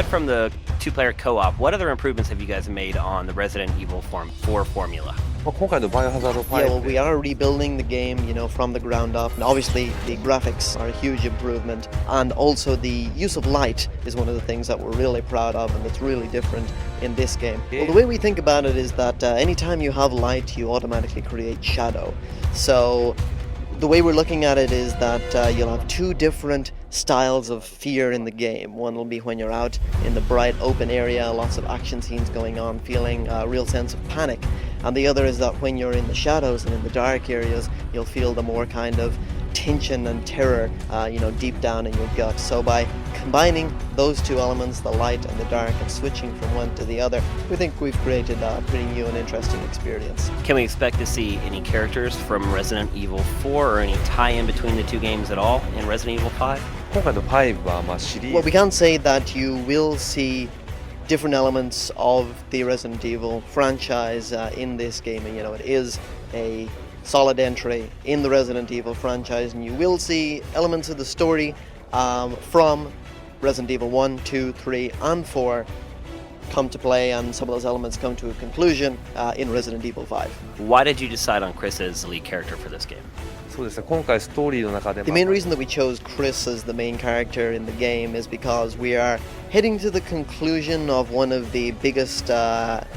aside from the two-player co-op, what other improvements have you guys made on the Resident Evil 4 formula? 今回のバイオハザード Yeah, well, 5 we are rebuilding the game, from the ground up. And obviously, the graphics are a huge improvement. And also, the use of light is one of the things that we're really proud of and that's really different in this game. Well, the way we think about it is that anytime you have light, you automatically create shadow. So the way we're looking at it is that you'll have two different styles of fear in the game. One will be when you're out in the bright open area, lots of action scenes going on, feeling a real sense of panic. And the other is that when you're in the shadows and in the dark areas, you'll feel the more kind of tension and terror, deep down in your gut. So by combining those two elements, the light and the dark, and switching from one to the other, we think we've created a pretty new and interesting experience. Can we expect to see any characters from Resident Evil 4 or any tie-in between the two games at all in Resident Evil 5? 今回の5はシリーズ Well, we can say that you will see different elements of the Resident Evil franchise in this game. And, it is a solid entry in the Resident Evil franchise, and you will see elements of the story from Resident Evil 1, 2, 3, and 4 come to play, and some of those elements come to a conclusion in Resident Evil 5. Why did you decide on Chris as the lead character for this game? そうですね、今回ストーリーの中で The main reason that we chose Chris as the main character in the game is because we are heading to the conclusion of one of the biggest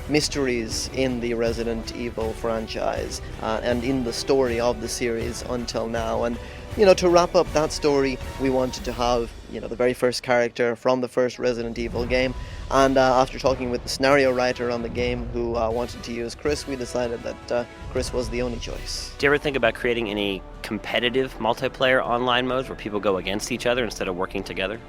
mysteries in the Resident Evil franchise and in the story of the series until now. And to wrap up that story, we wanted to have the very first character from the first Resident Evil game. And after talking with the scenario writer on the game who wanted to use Chris, we decided that Chris was the only choice. Do you ever think about creating any competitive multiplayer online modes where people go against each other instead of working together?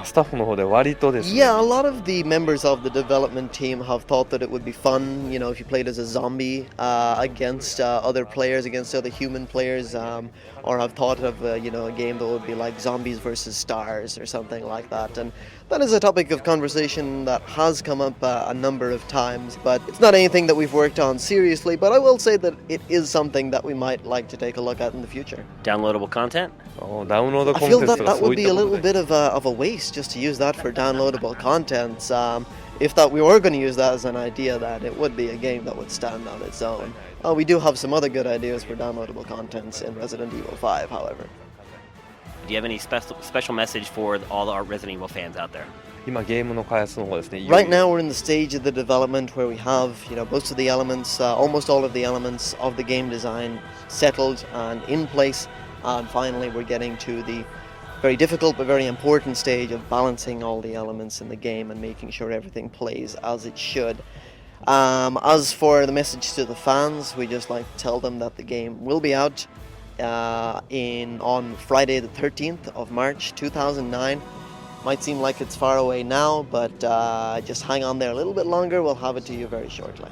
スタッフの方で割とですね Yeah, a lot of the members of the development team have thought that it would be fun, if you played as a zombie against other players, against other human players, or have thought of a game that would be like zombies versus stars or something like that. And that is a topic of conversation that has come up a number of times, but it's not anything that we've worked on seriously. But I will say that it is something that we might like to take a look at in the future. Downloadable content? ダウンロード I コン feel テンツ that とか that そう would い be っ a たこ little とで bit of a waste just to use that for downloadable contents. If that we were going to use that as an idea, that it would be a game that would stand on its own. We do have some other good ideas for downloadable contents in Resident Evil 5, however. Do you have any special message for all our Resident Evil fans out there? 今ゲームの開発の方ですね Right now we're in the stage of the development where we have, most of the elements, almost all of the elements of the game design settled and in place. And finally we're getting to the very difficult but very important stage of balancing all the elements in the game and making sure everything plays as it should. As for the message to the fans, we just like to tell them that the game will be out on Friday the 13th of March 2009. Might seem like it's far away now, but just hang on there a little bit longer. We'll have it to you very shortly.